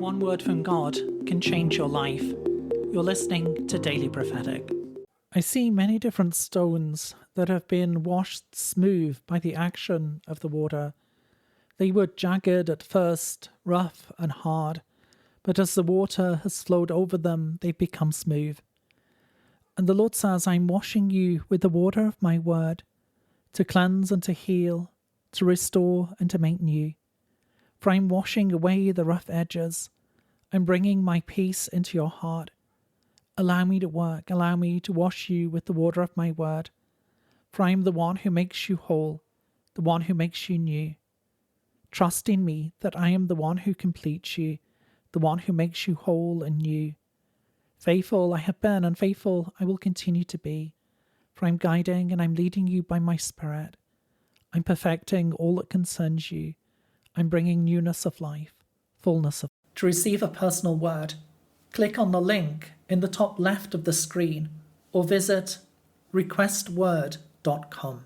one word from God can change your life. You're listening to Daily Prophetic. I see many different stones that have been washed smooth by the action of the water. They were jagged at first, rough and hard, but as the water has flowed over them, they've become smooth. And the Lord says, I'm washing you with the water of my word, to cleanse and to heal, to restore and to make new. For I'm washing away the rough edges. I'm bringing my peace into your heart. Allow me to work. Allow me to wash you with the water of my word. For I am the one who makes you whole, the one who makes you new. Trust in me that I am the one who completes you, the one who makes you whole and new. Faithful I have been, and faithful I will continue to be. For I'm guiding and I'm leading you by my Spirit. I'm perfecting all that concerns you. I'm bringing newness of life, fullness of. To receive a personal word, click on the link in the top left of the screen or visit requestword.com.